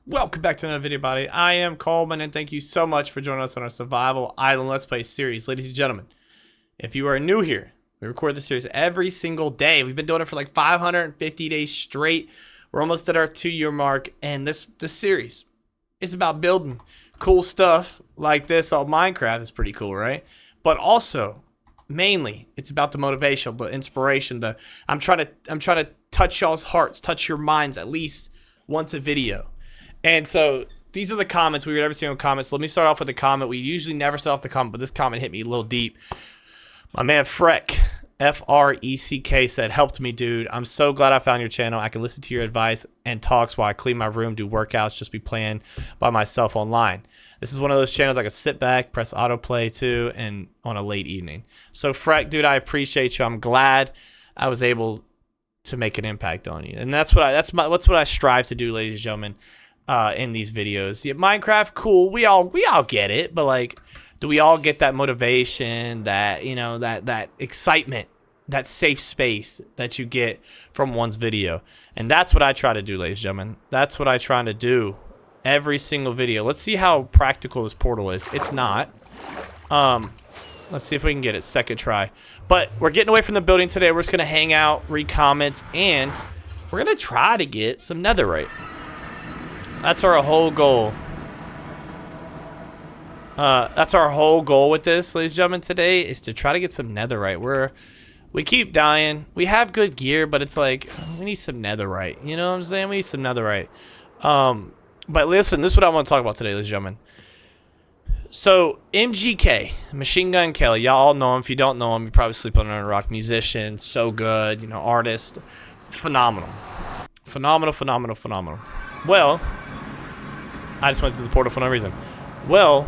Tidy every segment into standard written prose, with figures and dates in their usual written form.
Welcome back to another video, buddy. I am Coleman, and thank you so much for joining us on our Survival Island Let's Play series. Ladies and gentlemen, if you are new here, we record this series every single day. We've been doing it for like 550 days straight. We're almost at our 2-year mark, and this series is about building cool stuff like this. Minecraft is pretty cool, right? But also, mainly, it's about the motivation, the inspiration. I'm trying to touch y'all's hearts, touch your minds at least once a video. And so these are the comments. We read every single comment. So let me start off with a comment. We usually never start off the comment, but this comment hit me a little deep. My man Freck, F-R-E-C-K, said, "Helped me, dude. I'm so glad I found your channel. I can listen to your advice and talks while I clean my room, do workouts, just be playing by myself online. This is one of those channels I can sit back, press autoplay to, and on a late evening." So Freck, dude, I appreciate you. I'm glad I was able to make an impact on you. And that's what I strive to do, ladies and gentlemen. In these videos. Yeah, Minecraft, cool. We all get it, but like, do we all get that motivation, that, you know, that excitement, that safe space that you get from one's video? And that's what I try to do, ladies and gentlemen. That's what I try to do every single video. Let's see how practical this portal is. It's not. Let's see if we can get it second try. But we're getting away from the building today. We're just gonna hang out, read comments, and we're gonna try to get some netherite. That's our whole goal. That's our whole goal with this, ladies and gentlemen, today, is to try to get some netherite. We keep dying. We have good gear, but it's like, we need some netherite. You know what I'm saying? We need some netherite. But listen, this is what I want to talk about today, ladies and gentlemen. So, MGK, Machine Gun Kelly, y'all all know him. If you don't know him, you probably sleep under a rock. Musician, so good, you know, artist. Phenomenal. Phenomenal, phenomenal, phenomenal. Well, I just went to the portal for no reason. Well,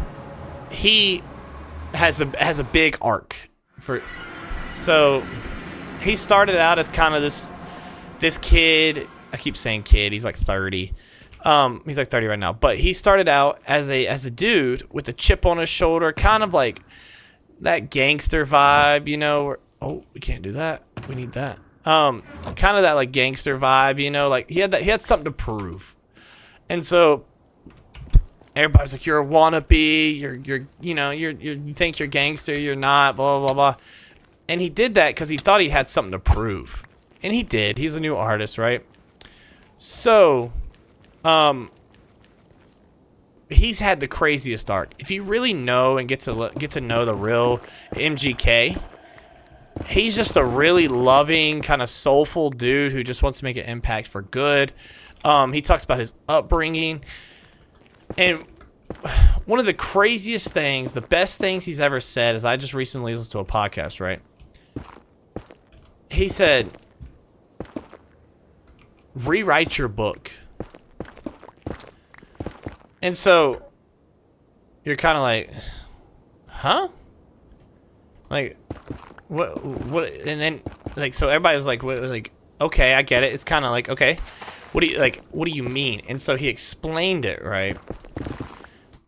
he has a big arc so he started out as kind of this kid. I keep saying kid. He's like 30. He's like 30 right now. But he started out as a dude with a chip on his shoulder, kind of like that gangster vibe, you know. Oh, we can't do that. We need that. Kind of that like gangster vibe, you know. Like he had something to prove. And so everybody's like, "You're a wannabe. You think you're gangster. You're not. Blah blah blah." And he did that because he thought he had something to prove, and he did. He's a new artist, right? So, he's had the craziest arc. If you really know and get to know the real MGK, he's just a really loving, kind of soulful dude who just wants to make an impact for good. He talks about his upbringing. And one of the craziest things, the best things he's ever said is, I just recently listened to a podcast, right? He said, "Rewrite your book." And so you're kind of like, huh? Like, what? And then, like, so everybody was like, okay, I get it. It's kind of like, okay. What do you mean? And so he explained it, right?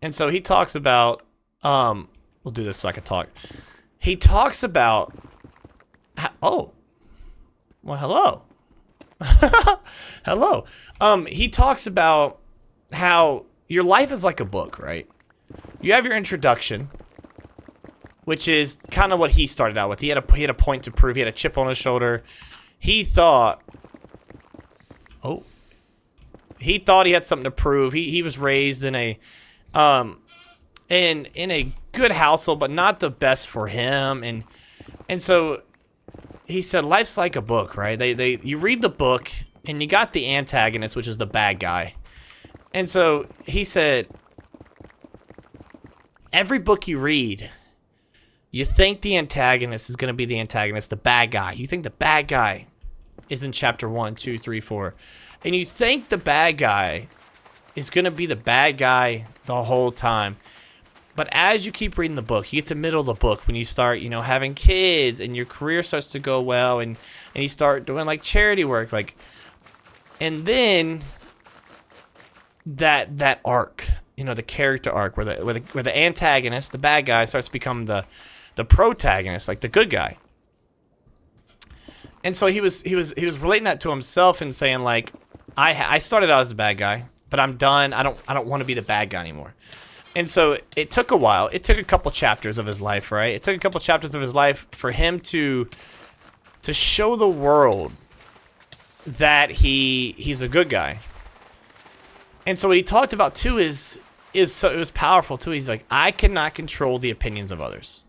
And so he talks about, we'll do this so I can talk. He talks about, oh, well, hello. Hello. He talks about how your life is like a book, right? You have your introduction, which is kind of what he started out with. He had a point to prove. He had a chip on his shoulder. He thought he had something to prove. He was raised in a in a good household, but not the best for him. And so he said, life's like a book, right? You read the book and you got the antagonist, which is the bad guy. And so he said, every book you read, you think the antagonist is going to be the antagonist, the bad guy. You think the bad guy is in chapter 1, 2, 3, 4. And you think the bad guy is going to be the bad guy the whole time. But as you keep reading the book, you get to the middle of the book when you start, you know, having kids and your career starts to go well, and you start doing like charity work, like, and then that arc, you know, the character arc where the antagonist, the bad guy, starts to become the protagonist, like the good guy. And so he was relating that to himself and saying, like, I started out as a bad guy. but I'm done. I don't want to be the bad guy anymore. And so it took a while. It took a couple chapters of his life, right? It took a couple chapters of his life for him to show the world that he's a good guy. And so what he talked about too is so it was powerful too. He's like, I cannot control the opinions of others.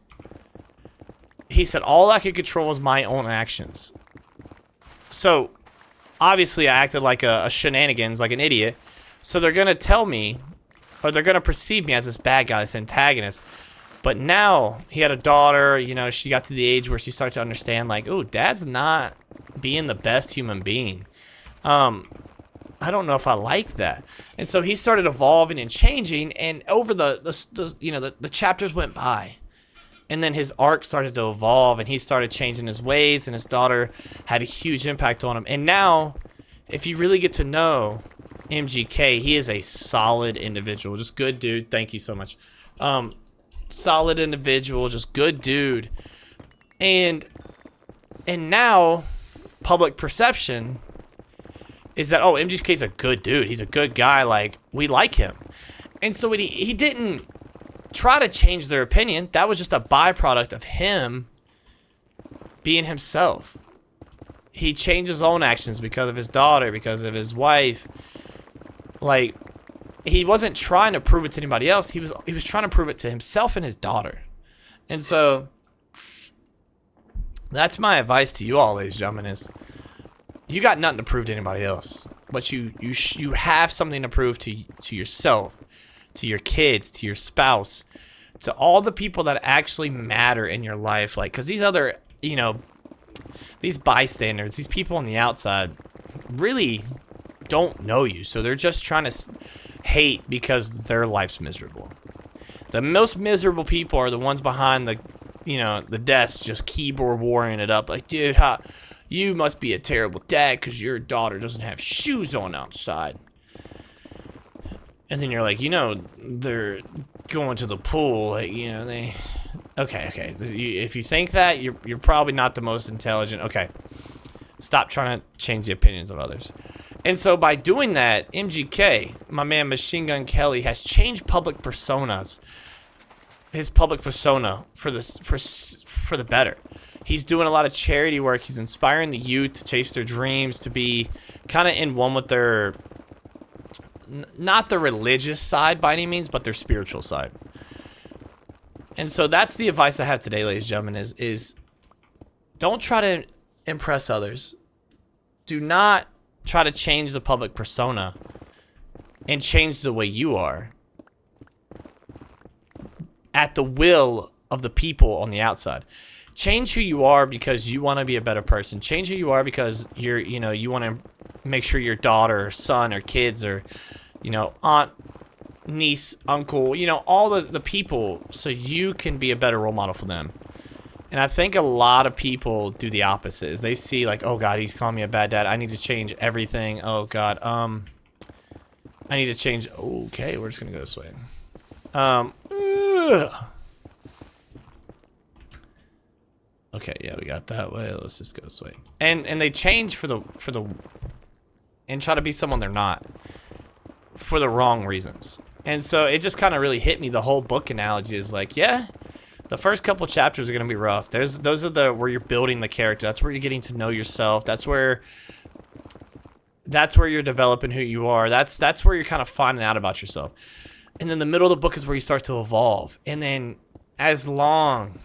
He said, all I can control is my own actions. So obviously I acted like a shenanigans, like an idiot. So they're going to tell me, or they're going to perceive me as this bad guy, this antagonist. But now he had a daughter, you know, she got to the age where she started to understand, like, oh, dad's not being the best human being. I don't know if I like that. And so he started evolving and changing, and over the chapters went by. And then his arc started to evolve, and he started changing his ways, and his daughter had a huge impact on him. And now, if you really get to know MGK, he is a solid individual. Just good dude. Thank you so much. Solid individual, just good dude. And now, public perception is that, oh, MGK's a good dude. He's a good guy. Like, we like him. And so he didn't try to change their opinion. That was just a byproduct of him being himself. He changed his own actions because of his daughter, because of his wife. Like, he wasn't trying to prove it to anybody else. He was trying to prove it to himself and his daughter. And so that's my advice to you all, ladies and gentlemen, is you got nothing to prove to anybody else, but you have something to prove to yourself, to your kids, to your spouse, to all the people that actually matter in your life. Like, because these other, these bystanders, these people on the outside really don't know you. So they're just trying to hate because their life's miserable. The most miserable people are the ones behind the desk, just keyboard warring it up. Like, dude, you must be a terrible dad because your daughter doesn't have shoes on outside. And then you're like, they're going to the pool. Like, they... Okay. If you think that, you're probably not the most intelligent. Okay. Stop trying to change the opinions of others. And so by doing that, MGK, my man Machine Gun Kelly, has changed public personas. His public persona for the better. He's doing a lot of charity work. He's inspiring the youth to chase their dreams, to be kind of in one with their, not the religious side by any means, but their spiritual side. And so that's the advice I have today, ladies and gentlemen, is don't try to impress others. Do not try to change the public persona and change the way you are at the will of the people on the outside. Change who you are because you want to be a better person. Change who you are because you want to make sure your daughter or son or kids or, aunt, niece, uncle, all the people, so you can be a better role model for them. And I think a lot of people do the opposite. Is they see like, oh God, he's calling me a bad dad. I need to change everything. Oh God, I need to change. Okay, we're just gonna go this way. Okay, yeah, we got that way. Let's just go this way. And they change for the and try to be someone they're not for the wrong reasons. And so it just kind of really hit me. The whole book analogy is like, yeah, the first couple chapters are gonna be rough. Those are where you're building the character. That's where you're getting to know yourself. That's where you're developing who you are. That's where you're kind of finding out about yourself. And then the middle of the book is where you start to evolve. And then as long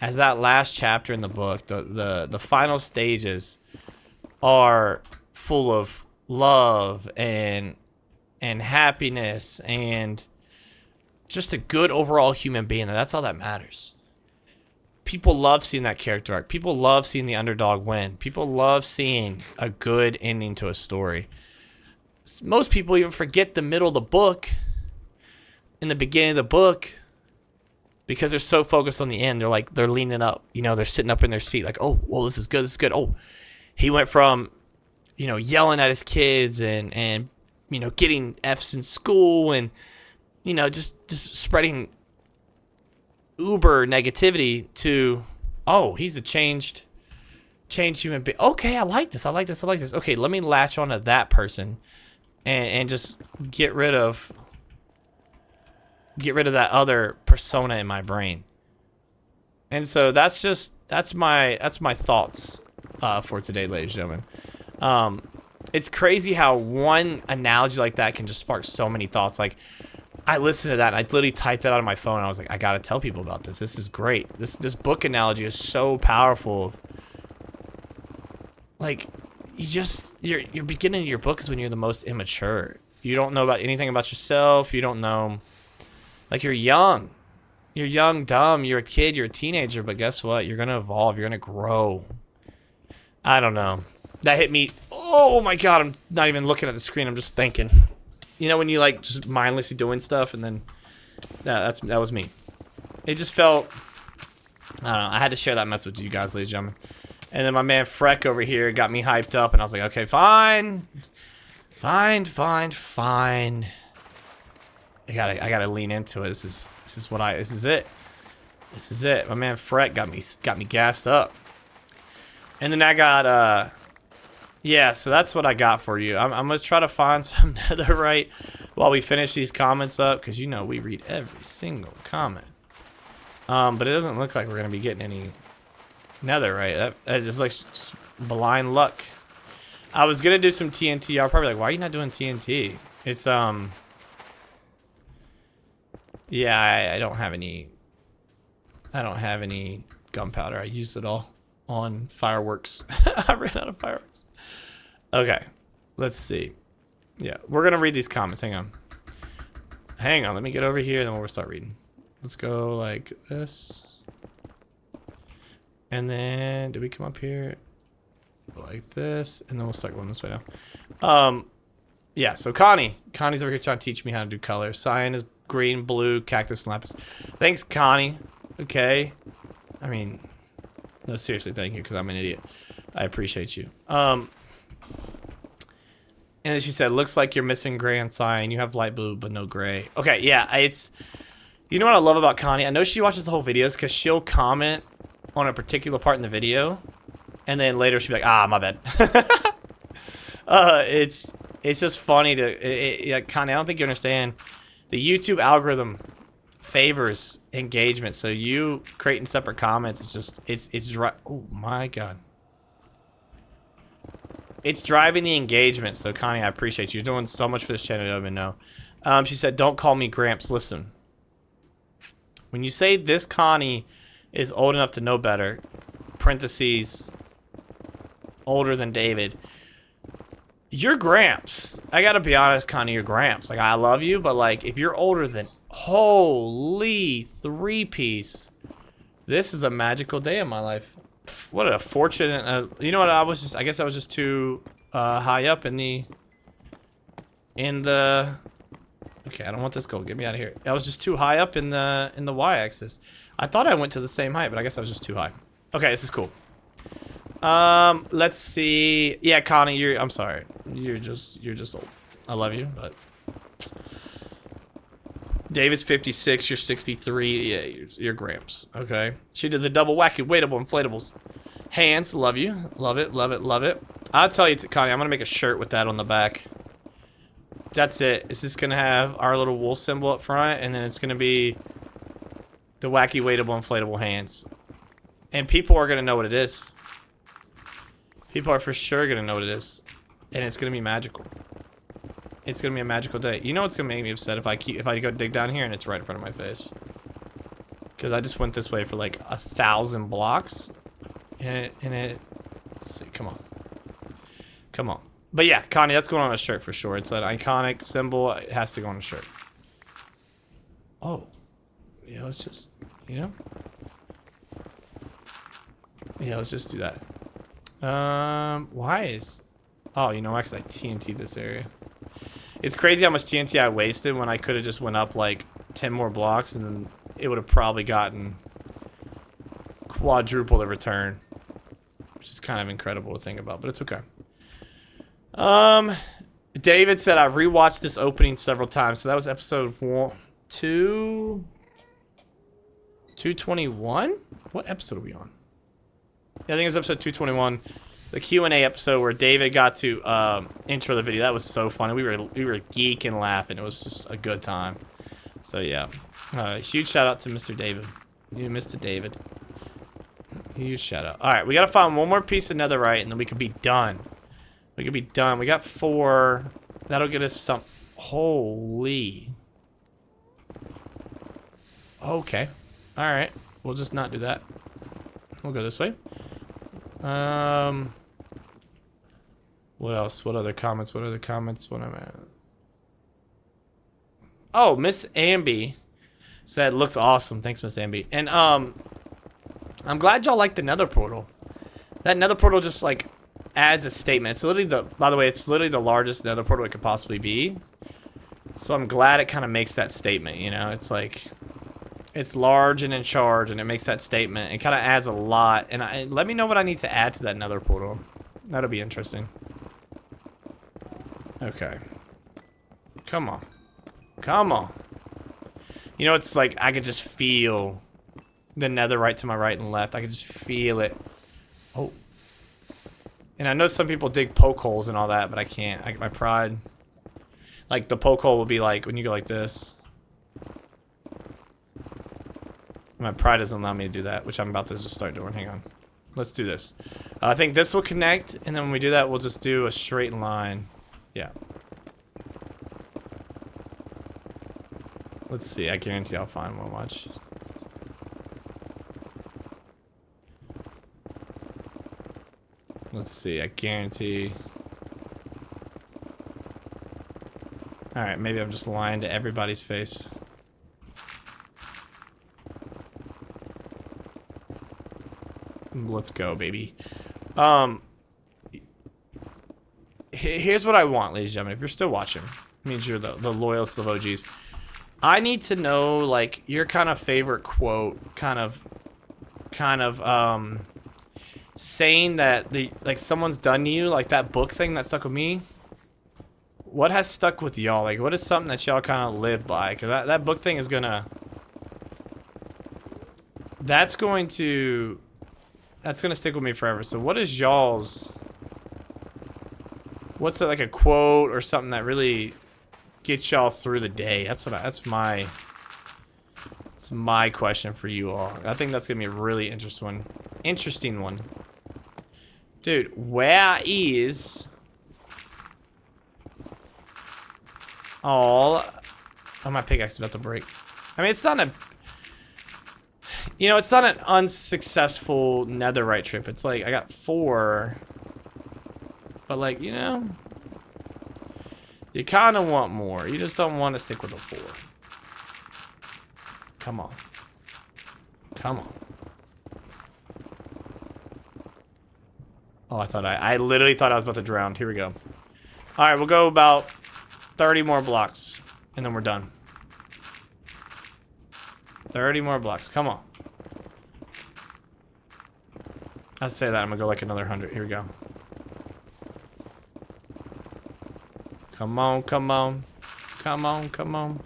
as that last chapter in the book, the final stages are full of love and happiness and just a good overall human being. That's all that matters. People love seeing that character arc. People love seeing the underdog win. People love seeing a good ending to a story. Most people even forget the middle of the book and the beginning of the book because they're so focused on the end. They're leaning up. They're sitting up in their seat like, oh, well, this is good. This is good. Oh, he went from, yelling at his kids and getting F's in school and, just spreading uber negativity to, oh, he's a changed human being. Okay, I like this. Okay, let me latch onto that person and just get rid of that other persona in my brain. And so that's my thoughts for today, ladies and gentlemen. It's crazy how one analogy like that can just spark so many thoughts. Like, I listened to that and I literally typed that out on my phone and I was like, I gotta tell people about this. This is great. This book analogy is so powerful. Like, your beginning of your book is when you're the most immature. You don't know about anything about yourself. You don't know, like, you're young. You're young, dumb, you're a kid, you're a teenager, but guess what? You're gonna evolve, you're gonna grow. I don't know. That hit me. Oh my god, I'm not even looking at the screen, I'm just thinking. You know when you like just mindlessly doing stuff and then that was me. It just felt, I don't know, I had to share that message with you guys, ladies and gentlemen. And then my man Freck over here got me hyped up and I was like, okay, fine. Fine. I gotta lean into it. This is it. This is it. My man Freck got me gassed up. And then I got yeah, so that's what I got for you. I'm gonna try to find some netherite while we finish these comments up, because you know we read every single comment. But it doesn't look like we're gonna be getting any netherite. That just like just blind luck. I was gonna do some TNT. Y'all probably like, why are you not doing TNT? It's yeah, I don't have any gunpowder. I used it all on fireworks. I ran out of fireworks. Okay, let's see. Yeah, we're gonna read these comments. Hang on, let me get over here and then we'll start reading. Let's go like this. And then, do we come up here? Like this, and then we'll start going this way now. Yeah, so Connie's over here trying to teach me how to do colors. Cyan is green, blue, cactus, and lapis. Thanks, Connie. Okay. I mean, no, seriously, thank you, because I'm an idiot. I appreciate you. And then she said, looks like you're missing gray and cyan. You have light blue, but no gray. Okay, yeah, it's... You know what I love about Connie? I know she watches the whole videos, because she'll comment on a particular part in the video, and then later she'll be like, ah, my bad. It's just funny to... Connie, I don't think you understand... The YouTube algorithm favors engagement, so you creating separate comments is just it's oh my god. It's driving the engagement, so Connie, I appreciate you. You're doing so much for this channel, I don't even know. She said, don't call me Gramps. Listen. When you say this Connie is old enough to know better, parentheses, older than David, you're Gramps. I gotta be honest, Connie, you're Gramps. Like, I love you, but like, if you're older than... Holy three-piece. This is a magical day in my life. What a fortunate... you know what, I guess I was just too high up in the... Okay, I don't want this gold. Get me out of here. I was just too high up in the y-axis. I thought I went to the same height, but I guess I was just too high. Okay, this is cool. Let's see. Yeah, Connie, I'm sorry. You're just old. I love you, but David's 56, you're 63. Yeah, you're Gramps. Okay. She did the double wacky weightable inflatables. Hands, love you. Love it, love it, love it. I'll tell you, Connie, I'm gonna make a shirt with that on the back. That's it. It's just gonna have our little wool symbol up front, and then it's gonna be the wacky weightable inflatable hands. And people are gonna know what it is. People are for sure gonna know what it is, and it's gonna be magical. It's gonna be a magical day. You know what's gonna make me upset if I go dig down here and it's right in front of my face, because I just went this way for like 1,000 blocks, and it. Let's see. Come on. But yeah, Connie, that's going on a shirt for sure. It's an iconic symbol. It has to go on a shirt. Oh, yeah. Let's just, yeah, let's just do that. Why is... Oh, you know why? Because I TNT'd this area. It's crazy how much TNT I wasted when I could have just went up like 10 more blocks and then it would have probably gotten quadruple the return. Which is kind of incredible to think about, but it's okay. David said I've rewatched this opening several times. So that was episode 221? What episode are we on? Yeah, I think it's episode 221. the Q&A episode where David got to intro the video. That was so funny. We were geeking, laughing. It was just a good time. So yeah, huge shout out to Mr. David. You, Mr. David. Huge shout out. All right, we gotta find one more piece of netherite, and then we could be done. We could be done. We got 4. That'll get us some. Holy. Okay. All right. We'll just not do that. We'll go this way. What else? What other comments? What other comments? What am I? Oh, Miss Amby said looks awesome. Thanks, Miss Amby. And I'm glad y'all like the Nether portal. That Nether portal just like adds a statement. It's literally the. By the way, it's literally the largest Nether portal it could possibly be. So I'm glad it kind of makes that statement. You know, it's like. It's large and in charge, and it makes that statement. It kind of adds a lot. And let me know what I need to add to that Nether portal. That'll be interesting. Okay. Come on. Come on. You know, it's like I could just feel the netherite to my right and left. I could just feel it. Oh. And I know some people dig poke holes and all that, but I can't. My pride. Like, the poke hole will be like when you go like this. My pride doesn't allow me to do that, which I'm about to just start doing. Hang on. Let's do this. I think this will connect, and then when we do that, we'll just do a straight line. Yeah. Let's see. I guarantee I'll find one. Watch. Let's see. I guarantee. Alright, maybe I'm just lying to everybody's face. Let's go, baby. Here's what I want, ladies and gentlemen. If you're still watching, it means you're the loyalist of OGs. I need to know, like, your kind of favorite quote, kind of, saying that like someone's done to you, like that book thing that stuck with me. What has stuck with y'all? Like, what is something that y'all kind of live by? Because that book thing is gonna. That's going to stick with me forever. So what is y'all's? What's it, like a quote or something that really gets y'all through the day? That's my question for you all. I think that's gonna be a really interesting one. Dude, where is all? Oh, my pickaxe is about to break. I mean, it's not a. You know, it's not an unsuccessful netherite trip. It's like, I got 4. But, like, you know, you kind of want more. You just don't want to stick with the 4. Come on. Come on. Oh, I literally thought I was about to drown. Here we go. All right, we'll go about 30 more blocks, and then we're done. 30 more blocks. Come on. I'll say that. I'm going to go like another 100. Here we go. Come on, come on. Come on, come on.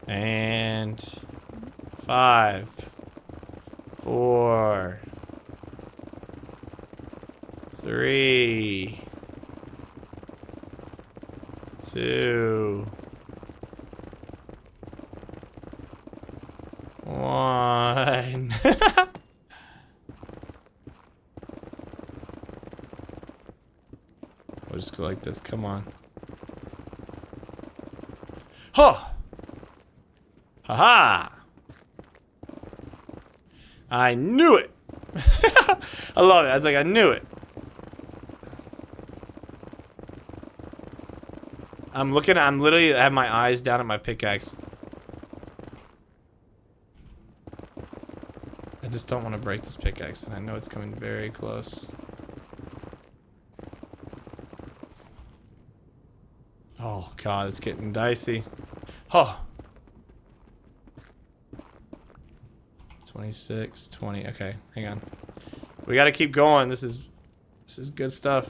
And 5, 4, 3, 2, 1. We'll just go like this. Come on. Huh. Haha. I knew it. I love it. I was like, I knew it. I'm literally have my eyes down at my pickaxe. I just don't want to break this pickaxe, and I know it's coming very close. Oh, God, it's getting dicey. Oh. 26, 20. Okay, hang on. We got to keep going. This is good stuff.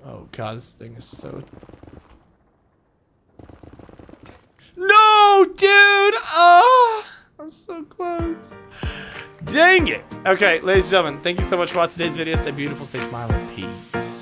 Oh, God, this thing is so... No! dude. Oh, I'm so close. Dang it. Okay, ladies and gentlemen, thank you so much for watching today's video. Stay beautiful, stay smiling. Peace.